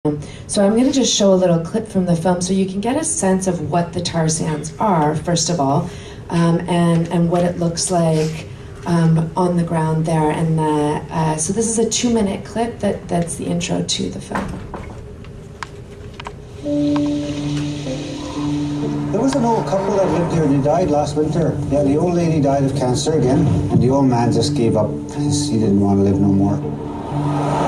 So I'm going to just show a little clip from the film so you can get a sense of what the tar sands are, first of all, and what it looks like on the ground there. And so this is a 2-minute clip that's the intro to the film. There was an old couple that lived here and they died last winter. Yeah, the old lady died of cancer again, and the old man just gave up. He didn't want to live no more.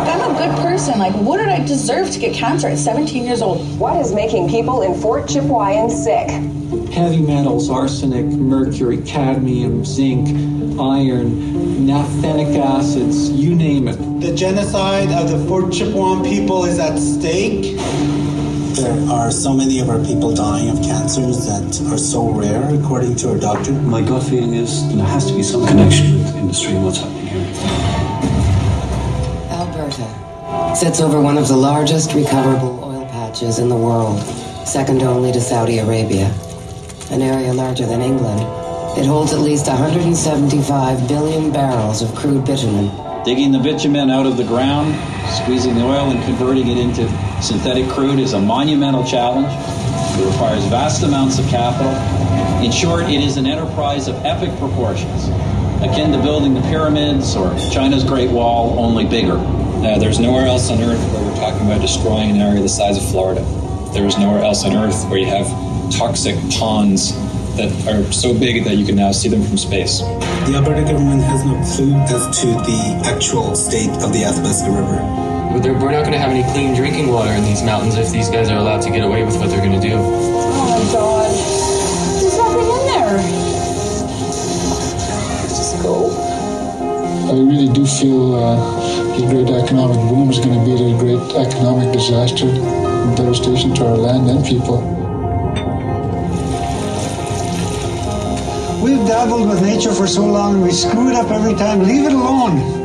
I'm a good person. Like, what did I deserve to get cancer at 17 years old? What is making people in Fort Chipewyan sick? Heavy metals, arsenic, mercury, cadmium, zinc, iron, naphthenic acids, you name it. The genocide of the Fort Chipewyan people is at stake. There are so many of our people dying of cancers that are so rare, according to our doctor. My gut feeling is there has to be some connection with industry and what's happening here. Alberta sits over one of the largest recoverable oil patches in the world, second only to Saudi Arabia. An area larger than England, it holds at least 175 billion barrels of crude bitumen. Digging the bitumen out of the ground, squeezing the oil and converting it into synthetic crude is a monumental challenge. It requires vast amounts of capital. In short, it is an enterprise of epic proportions, akin to building the pyramids or China's Great Wall, only bigger. There's nowhere else on Earth where we're talking about destroying an area the size of Florida. There is nowhere else on Earth where you have toxic ponds that are so big that you can now see them from space. The Alberta government has no clue as to the actual state of the Athabasca River. We're not going to have any clean drinking water in these mountains if these guys are allowed to get away with what they're going to do. Oh my God. There's nothing in there. Just go. I really do feel the great economic boom is going to be a great economic disaster and devastation to our land and people. We've dabbled with nature for so long and we screw it up every time. Leave it alone.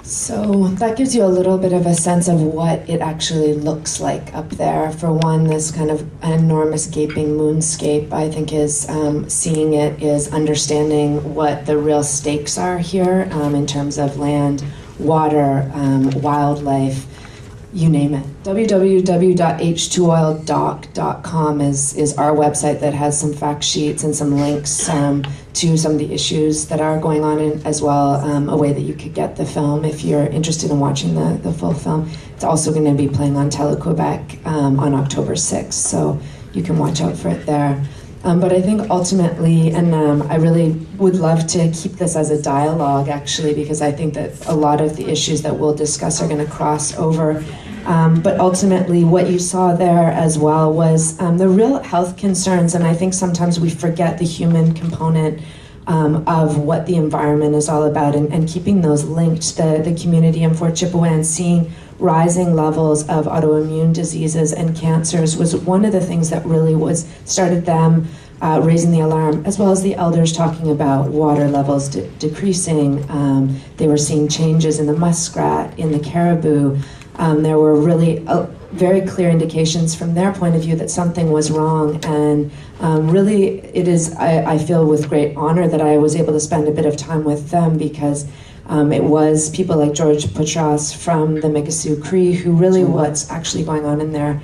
So that gives you a little bit of a sense of what it actually looks like up there. For one, this kind of enormous gaping moonscape, I think, is seeing it is understanding what the real stakes are here in terms of land, water, wildlife, you name it. www.h2oildoc.com is our website that has some fact sheets and some links to some of the issues that are going on, and as well a way that you could get the film if you're interested in watching the full film. It's also going to be playing on Tele-Quebec on October 6th, so you can watch out for it there. But I think ultimately, and I really would love to keep this as a dialogue, actually, because I think that a lot of the issues that we'll discuss are going to cross over. But ultimately, what you saw there as well was the real health concerns, and I think sometimes we forget the human component of what the environment is all about, and keeping those linked. The community in Fort Chipewyan seeing rising levels of autoimmune diseases and cancers was one of the things that really started them raising the alarm, as well as the elders talking about water levels decreasing. They were seeing changes in the muskrat, in the caribou. There were really very clear indications from their point of view that something was wrong, and really it is, I feel with great honor that I was able to spend a bit of time with them, because it was people like George Putras from the Mikisew Cree who really what's actually going on in their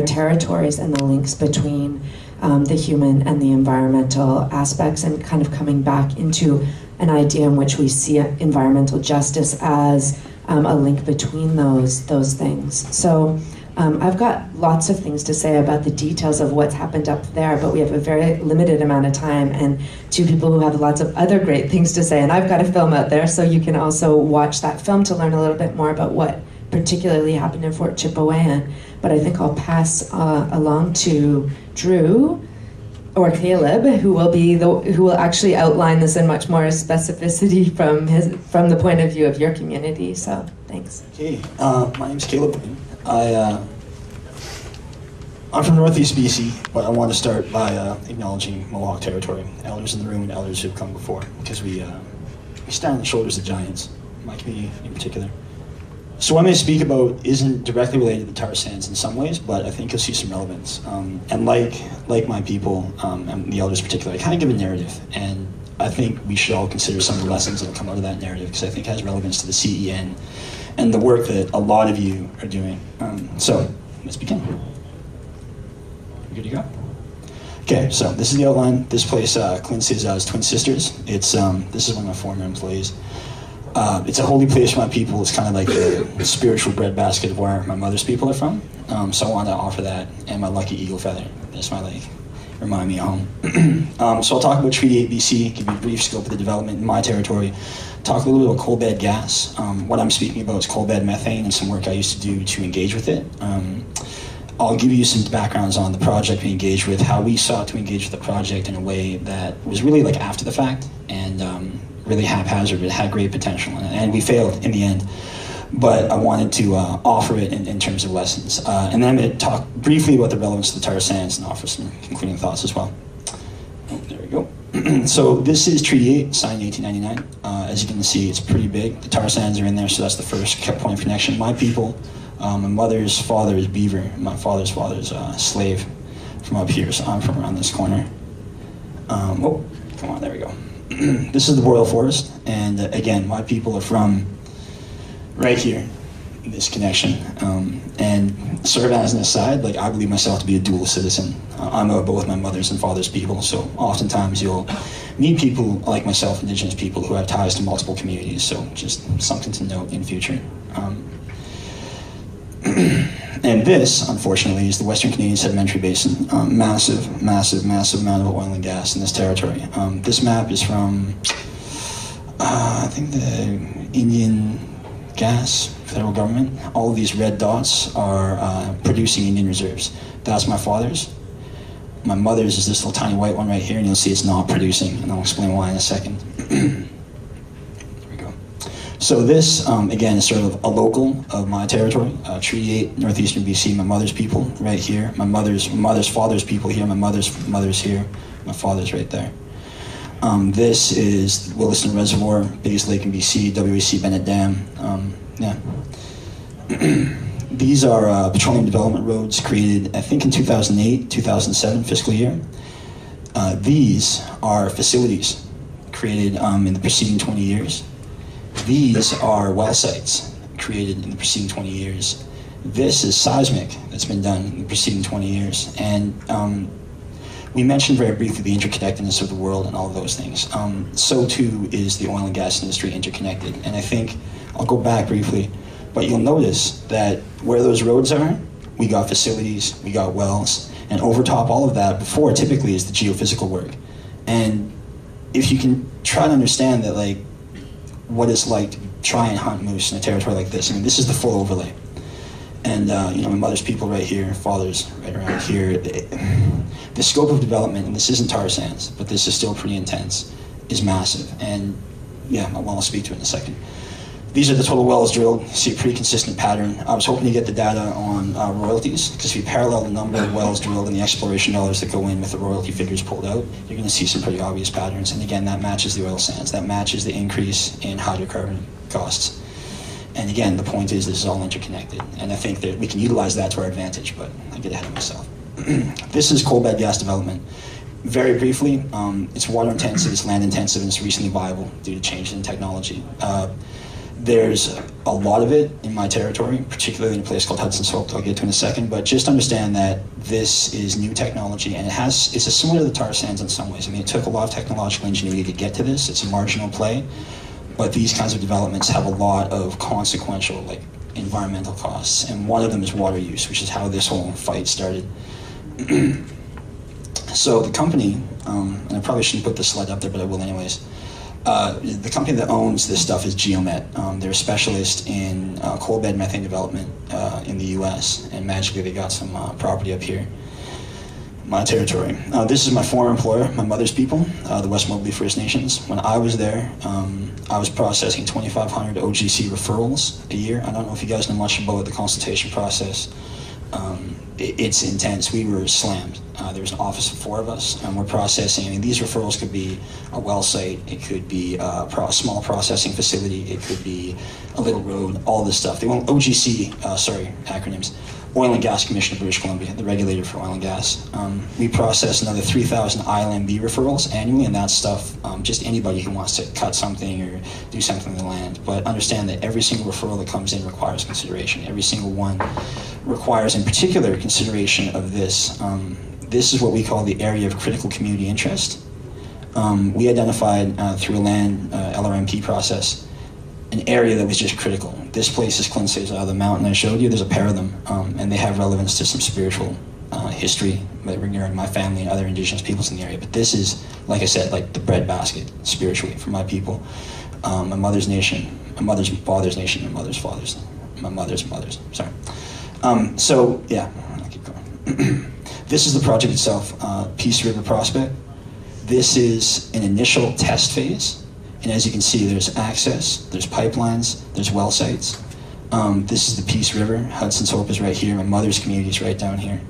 territories, and the links between the human and the environmental aspects, and kind of coming back into an idea in which we see environmental justice as a link between those things. So I've got lots of things to say about the details of what's happened up there, but we have a very limited amount of time, and two people who have lots of other great things to say. And I've got a film out there, so you can also watch that film to learn a little bit more about what particularly happened in Fort Chipewyan. But I think I'll pass along to Drew or Caleb, who will actually outline this in much more specificity from the point of view of your community. So thanks. Okay, my name's Caleb. I'm from Northeast BC, but I want to start by acknowledging Mohawk territory, elders in the room and elders who've come before, because we stand on the shoulders of giants, my community in particular. So what I'm going to speak about isn't directly related to the tar sands in some ways, but I think you'll see some relevance. And like my people, and the elders particularly, I kind of give a narrative. And I think we should all consider some of the lessons that will come out of that narrative, because I think it has relevance to the CEN and the work that a lot of you are doing. So let's begin. Good to go? Okay, so this is the outline. This place, Clint's his twin sisters. This is one of my former employees. It's a holy place for my people. It's kind of like the spiritual breadbasket of where my mother's people are from. So I wanted to offer that, and my lucky eagle feather. That's my remind me of home. So I'll talk about Treaty 8 BC, give you a brief scope of the development in my territory, talk a little bit about coal bed gas. What I'm speaking about is coal bed methane and some work I used to do to engage with it. I'll give you some backgrounds on the project we engaged with, how we sought to engage with the project in a way that was really like after the fact and really haphazard. It had great potential, and we failed in the end. But I wanted to offer it in terms of lessons. And then I'm going to talk briefly about the relevance of the tar sands and offer some concluding thoughts as well. Oh, there we go. So this is Treaty 8, signed in 1899. As you can see, it's pretty big. The tar sands are in there, so that's the first point of connection. My people, my mother's father is beaver. My father's father's slave from up here, so I'm from around this corner. Oh, come on, there we go. This is the boreal forest, and again, my people are from right here, this connection. And sort of as an aside, like I believe myself to be a dual citizen. I'm of both my mother's and father's people, so oftentimes you'll meet people like myself, Indigenous people, who have ties to multiple communities, so just something to note in future. And this, unfortunately, is the Western Canadian Sedimentary Basin. Massive, massive, massive amount of oil and gas in this territory. This map is from, I think, the Indian gas federal government. All of these red dots are producing Indian reserves. That's my father's. My mother's is this little tiny white one right here, and you'll see it's not producing, and I'll explain why in a second. There we go. So this, again, is sort of a local of my territory. Treaty 8, northeastern BC, my mother's people right here. My mother's father's people here. My mother's here. My father's right there. This is Williston Reservoir, biggest lake in BC, WAC Bennett Dam. These are petroleum development roads created, I think, in 2008, 2007 fiscal year. These are facilities created in the preceding 20 years. These are well sites created in the preceding 20 years. This is seismic that's been done in the preceding 20 years. And we mentioned very briefly the interconnectedness of the world and all of those things. So too is the oil and gas industry interconnected. And I think, I'll go back briefly, but you'll notice that where those roads are, we got facilities, we got wells, and over top all of that before typically is the geophysical work. And if you can try to understand that, like, what it's like to try and hunt moose in a territory like this, I mean, this is the full overlay. And, my mother's people right here, father's right around here. The scope of development, and this isn't tar sands, but this is still pretty intense, is massive. And, yeah, I'll speak to it in a second. These are the total wells drilled. You see a pretty consistent pattern. I was hoping to get the data on royalties, because if you parallel the number of wells drilled and the exploration dollars that go in with the royalty figures pulled out, you're going to see some pretty obvious patterns. And again, that matches the oil sands. That matches the increase in hydrocarbon costs. And again, the point is this is all interconnected. And I think that we can utilize that to our advantage, but I get ahead of myself. This is coal bed gas development. Very briefly, it's water intensive, it's land intensive, and it's recently viable due to changes in technology. There's a lot of it in my territory, particularly in a place called Hudson's Hope, I'll get to in a second, but just understand that this is new technology, and it's similar to the tar sands in some ways. I mean, it took a lot of technological ingenuity to get to this. It's a marginal play, but these kinds of developments have a lot of consequential, like, environmental costs, and one of them is water use, which is how this whole fight started. So the company, and I probably shouldn't put this slide up there, but I will anyways. The company that owns this stuff is Geomet. They're a specialist in coal bed methane development in the U.S., and magically they got some property up here, my territory. This is my former employer, my mother's people, the West Mobley First Nations. When I was there, I was processing 2,500 OGC referrals a year. I don't know if you guys know much about the consultation process. It's intense. We were slammed. There was an office of 4 of us, and we're processing. I mean, these referrals could be a well site, it could be a small processing facility, it could be a little road, all this stuff. They want OGC, acronyms. Oil and Gas Commission of British Columbia, the regulator for oil and gas. We process another 3,000 ILMB referrals annually, and that's stuff, just anybody who wants to cut something or do something in the land. But understand that every single referral that comes in requires consideration. Every single one requires, in particular, consideration of this. This is what we call the area of critical community interest. We identified through a land LRMP process an area that was just critical. This place, as Clint says, the mountain I showed you, there's a pair of them, and they have relevance to some spiritual history regarding my family and other Indigenous peoples in the area. But this is, like I said, like the breadbasket spiritually for my people. My mother's nation, my mother's father's nation, my mother's fathers, my mother's mothers, sorry. So, yeah, I'll keep going. This is the project itself, Peace River Prospect. This is an initial test phase. And as you can see, there's access, there's pipelines, there's well sites. This is the Peace River. Hudson's Hope is right here. My mother's community is right down here.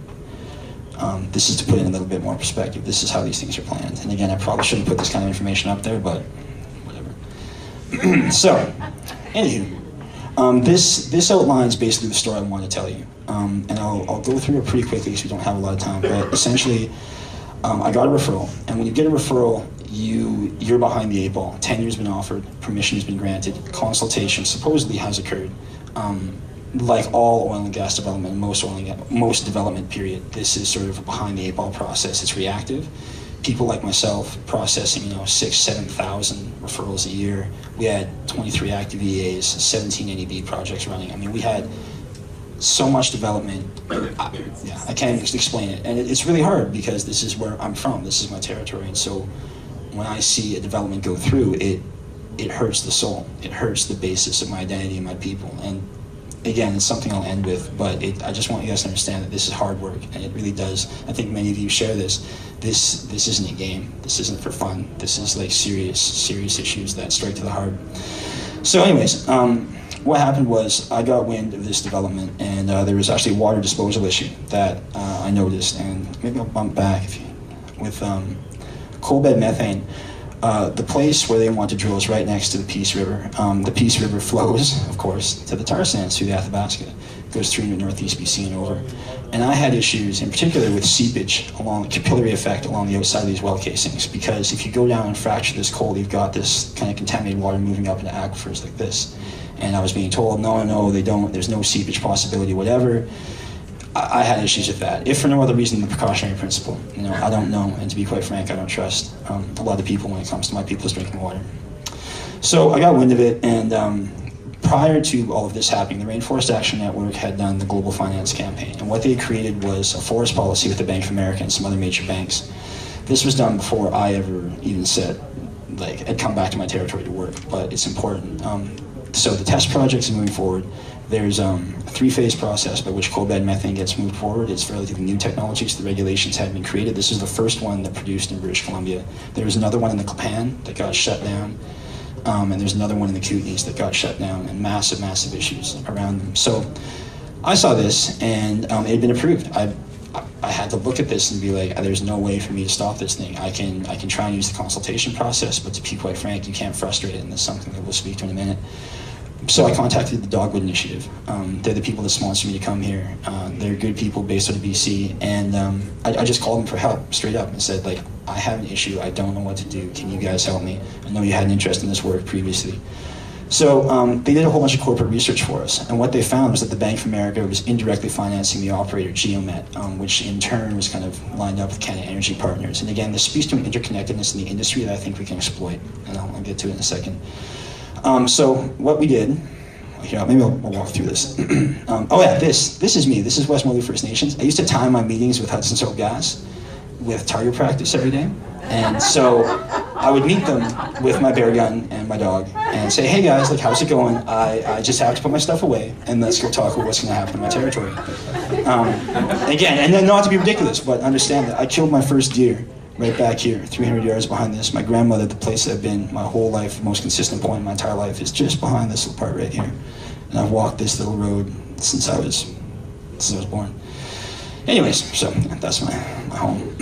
This is to put it in a little bit more perspective. This is how these things are planned. And again, I probably shouldn't put this kind of information up there, but whatever. So, anywho, this outlines basically the story I want to tell you. And I'll go through it pretty quickly because we don't have a lot of time. But essentially, I got a referral. And when you get a referral, you're behind the eight ball. Tenure's been offered, permission has been granted, consultation supposedly has occurred. Like all oil and gas development, most development period, this is sort of a behind the eight ball process. It's reactive. People like myself processing, 6,000, 7,000 referrals a year. We had 23 active EAs, 17 NEB projects running. I mean, we had so much development. I can't explain it, and it's really hard because this is where I'm from. This is my territory, and so when I see a development go through, it hurts the soul. It hurts the basis of my identity and my people. And again, it's something I'll end with, but I just want you guys to understand that this is hard work, and it really does. I think many of you share this. This isn't a game. This isn't for fun. This is like serious issues that strike to the heart. So anyways, what happened was I got wind of this development, and there was actually a water disposal issue that I noticed, and maybe I'll bump back with coal bed methane. The place where they want to drill is right next to the Peace River. The Peace River flows, of course, to the tar sands through the Athabasca. It goes through northeast BC and over. And I had issues, in particular, with seepage along the capillary effect along the outside of these well casings, because if you go down and fracture this coal, you've got this kind of contaminated water moving up into aquifers like this. And I was being told, no, they don't, there's no seepage possibility, whatever. I had issues with that, if for no other reason than the precautionary principle. I don't know, and to be quite frank, I don't trust a lot of people when it comes to my people's drinking water. So I got wind of it, and prior to all of this happening, the Rainforest Action Network had done the Global Finance Campaign, and what they created was a forest policy with the Bank of America and some other major banks. This was done before I ever even said, I'd come back to my territory to work, but it's important. So the test projects are moving forward. There's a three-phase process by which coal bed methane gets moved forward. It's relatively new technology, so the regulations had been created. This is the first one that produced in British Columbia. There was another one in the Clapan that got shut down, and there's another one in the Kootenays that got shut down, and massive issues around them. So I saw this, and it had been approved. I had to look at this and be like, there's no way for me to stop this thing. I can try and use the consultation process, but to be quite frank, you can't frustrate it, and that's something that we'll speak to in a minute. So I contacted the Dogwood Initiative. They're the people that sponsored me to come here. They're good people based out of BC, and I just called them for help, straight up, and said, I have an issue, I don't know what to do, can you guys help me? I know you had an interest in this work previously. So they did a whole bunch of corporate research for us, and what they found was that the Bank of America was indirectly financing the operator Geomet, which in turn was kind of lined up with Canada Energy Partners. And again, this speaks to an interconnectedness in the industry that I think we can exploit, and I'll get to it in a second. So what we did, here, maybe I'll walk through this. This is me. This is Westmoreland First Nations. I used to time my meetings with Hudson's Hope Gas with target practice every day. And so I would meet them with my bear gun and my dog and say, hey guys, how's it going? I just have to put my stuff away and let's go talk about what's going to happen in my territory. Again, and then not to be ridiculous, but understand that I killed my first deer right back here, 300 yards behind this. My grandmother, the place I've been my whole life, the most consistent point in my entire life, is just behind this little part right here. And I've walked this little road since I was born. Anyways, so that's my home.